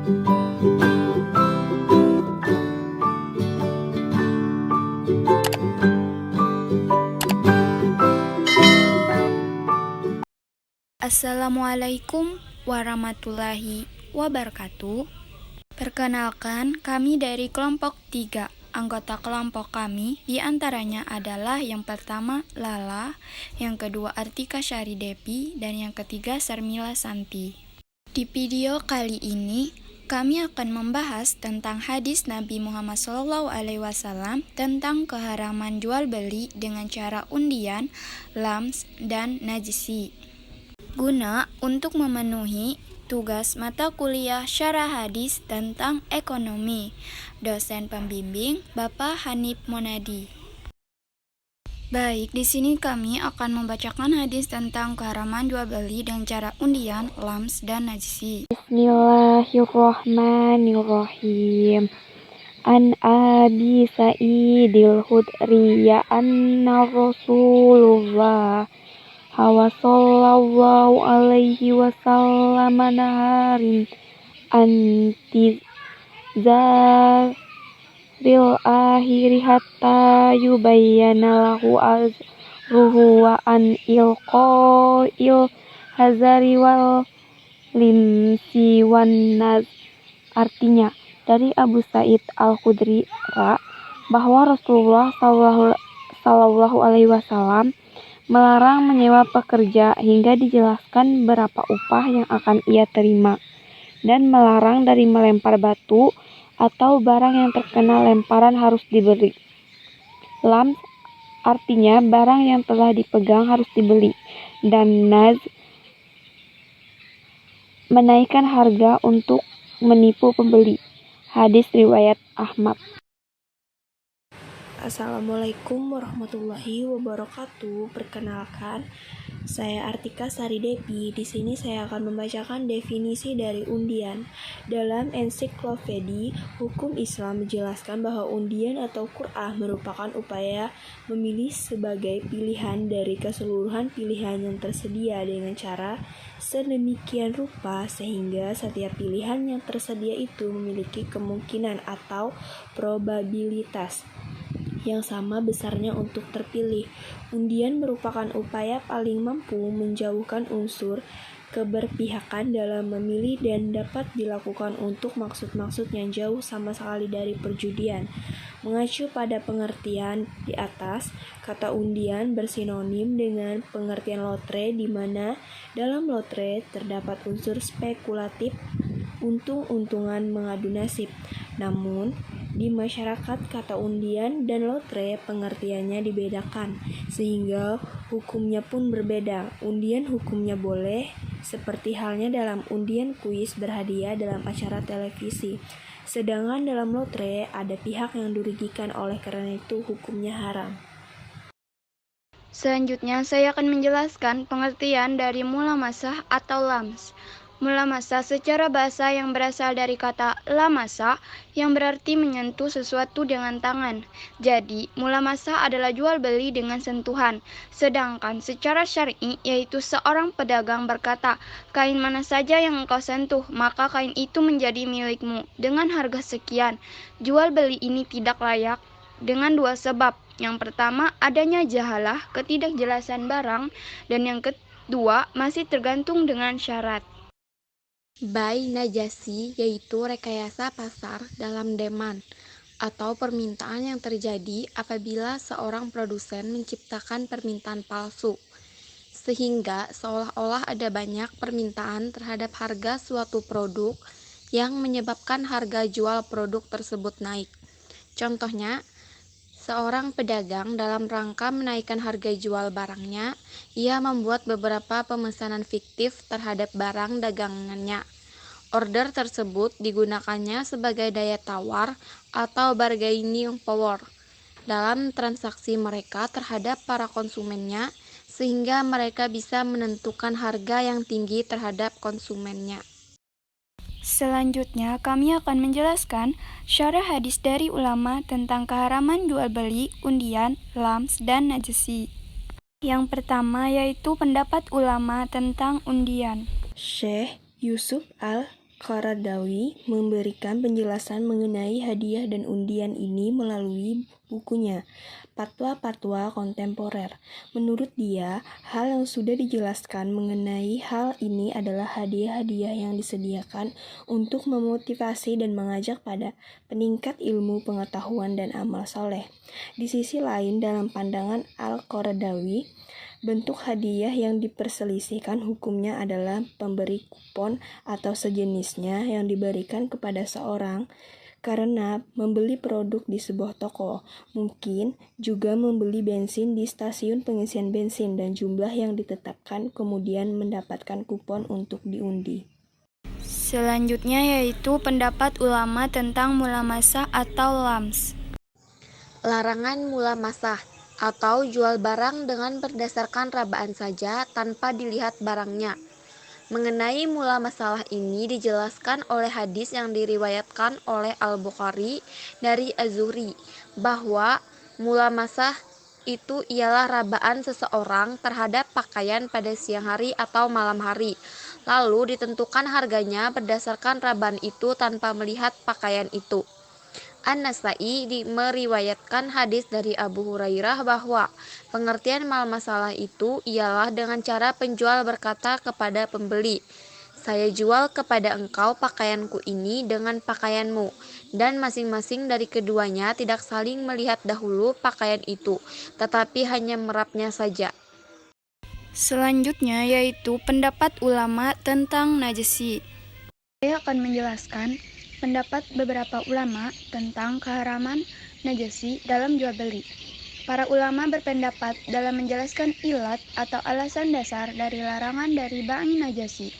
Assalamualaikum warahmatullahi wabarakatuh. Perkenalkan, kami dari kelompok 3. Anggota kelompok kami diantaranya adalah yang pertama Lala, yang kedua Artika Syari Depi, dan yang ketiga Sarmila Santi. Di video kali ini, kami akan membahas tentang hadis Nabi Muhammad SAW tentang keharaman jual beli dengan cara undian, lams, dan najisi. Guna untuk memenuhi tugas mata kuliah Syarah Hadis tentang Ekonomi, dosen pembimbing Bapak Hanif Monadi. Baik, di sini kami akan membacakan hadis tentang keharaman jual beli dengan cara undian, lams, dan najisi. Bismillahirrahmanirrahim. An Abi Sa'idil Khudri anna Rasulullah sallallahu alaihi wasallam naharin antizaril akhiri hatta yubayyana lahu azruhu wa an ilqa'il hazari wal limsi wan naz. Artinya, dari Abu Sa'id Al-Khudri bahwa Rasulullah sallallahu alaihi wasallam melarang menyewa pekerja hingga dijelaskan berapa upah yang akan ia terima, dan melarang dari melempar batu atau barang yang terkena lemparan harus dibeli. Lams artinya barang yang telah dipegang harus dibeli, dan naz menaikkan harga untuk menipu pembeli. Hadis riwayat Ahmad. Assalamualaikum warahmatullahi wabarakatuh. Perkenalkan, saya Artika Sari Depi. Di sini saya akan membacakan definisi dari undian. Dalam ensiklopedi Hukum Islam menjelaskan bahwa undian atau qur'ah merupakan upaya memilih sebagai pilihan dari keseluruhan pilihan yang tersedia dengan cara sedemikian rupa sehingga setiap pilihan yang tersedia itu memiliki kemungkinan atau probabilitas yang sama besarnya untuk terpilih. Undian merupakan upaya paling mampu menjauhkan unsur keberpihakan dalam memilih dan dapat dilakukan untuk maksud-maksud yang jauh sama sekali dari perjudian. Mengacu pada pengertian di atas, kata undian bersinonim dengan pengertian lotre, di mana dalam lotre terdapat unsur spekulatif, untung-untungan mengadu nasib. Namun, di masyarakat kata undian dan lotre pengertiannya dibedakan, sehingga hukumnya pun berbeda. Undian hukumnya boleh, seperti halnya dalam undian kuis berhadiah dalam acara televisi. Sedangkan dalam lotre ada pihak yang dirugikan, oleh karena itu hukumnya haram. Selanjutnya, saya akan menjelaskan pengertian dari mulamasah atau lams. Mulamasah secara bahasa yang berasal dari kata lamasa yang berarti menyentuh sesuatu dengan tangan. Jadi, mulamasah adalah jual beli dengan sentuhan. Sedangkan secara syar'i yaitu seorang pedagang berkata, kain mana saja yang engkau sentuh, maka kain itu menjadi milikmu dengan harga sekian. Jual beli ini tidak layak dengan dua sebab. Yang pertama, adanya jahalah, ketidakjelasan barang, dan yang kedua masih tergantung dengan syarat. Bai najasi yaitu rekayasa pasar dalam demand atau permintaan yang terjadi apabila seorang produsen menciptakan permintaan palsu, sehingga seolah-olah ada banyak permintaan terhadap harga suatu produk yang menyebabkan harga jual produk tersebut naik. Contohnya, seorang pedagang dalam rangka menaikkan harga jual barangnya, ia membuat beberapa pemesanan fiktif terhadap barang dagangannya. Order tersebut digunakannya sebagai daya tawar atau bargaining power dalam transaksi mereka terhadap para konsumennya, sehingga mereka bisa menentukan harga yang tinggi terhadap konsumennya. Selanjutnya, kami akan menjelaskan syarah hadis dari ulama tentang keharaman jual beli, undian, lams, dan najisi. Yang pertama yaitu pendapat ulama tentang undian. Syekh Yusuf Al-Qaradawi memberikan penjelasan mengenai hadiah dan undian ini melalui bukunya Fatwa-Fatwa Kontemporer. Menurut dia, hal yang sudah dijelaskan mengenai hal ini adalah hadiah-hadiah yang disediakan untuk memotivasi dan mengajak pada peningkat ilmu, pengetahuan, dan amal soleh. Di sisi lain, dalam pandangan Al-Qaradawi, bentuk hadiah yang diperselisihkan hukumnya adalah pemberi kupon atau sejenisnya yang diberikan kepada seorang karena membeli produk di sebuah toko, mungkin juga membeli bensin di stasiun pengisian bensin dan jumlah yang ditetapkan kemudian mendapatkan kupon untuk diundi. Selanjutnya yaitu pendapat ulama tentang mulamasah atau lams. Larangan mulamasah atau jual barang dengan berdasarkan rabaan saja tanpa dilihat barangnya. Mengenai mula masalah ini dijelaskan oleh hadis yang diriwayatkan oleh Al-Bukhari dari Az-Zuhri bahwa mula masah itu ialah rabaan seseorang terhadap pakaian pada siang hari atau malam hari. Lalu ditentukan harganya berdasarkan rabaan itu tanpa melihat pakaian itu. An-Nasai meriwayatkan hadis dari Abu Hurairah bahwa pengertian mal masalah itu ialah dengan cara penjual berkata kepada pembeli, "Saya jual kepada engkau pakaianku ini dengan pakaianmu," dan masing-masing dari keduanya tidak saling melihat dahulu pakaian itu, tetapi hanya merapnya saja. Selanjutnya yaitu pendapat ulama tentang najisi. Saya akan menjelaskan pendapat beberapa ulama tentang keharaman najisi dalam jual beli. Para ulama berpendapat dalam menjelaskan ilat atau alasan dasar dari larangan dari bai najasi.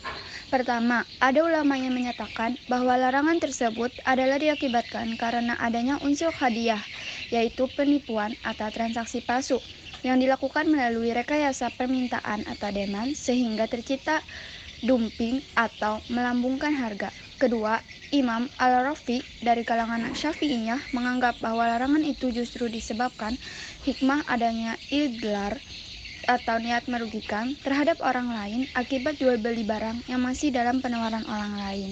Pertama, ada ulama yang menyatakan bahwa larangan tersebut adalah diakibatkan karena adanya unsur hadiah, yaitu penipuan atau transaksi palsu yang dilakukan melalui rekayasa permintaan atau demand sehingga tercipta dumping atau melambungkan harga. Kedua, Imam Al-Rafi dari kalangan Syafi'iyah menganggap bahwa larangan itu justru disebabkan hikmah adanya idlar atau niat merugikan terhadap orang lain akibat jual beli barang yang masih dalam penawaran orang lain.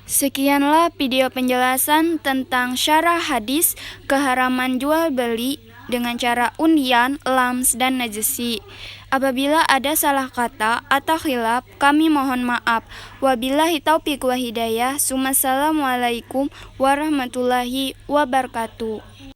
Sekianlah video penjelasan tentang syarah hadis keharaman jual beli dengan cara undian, lams, dan najisi. Apabila ada salah kata atau khilaf, kami mohon maaf. Wabillahi taufiq wa hidayah. Wassalamualaikum warahmatullahi wabarakatuh.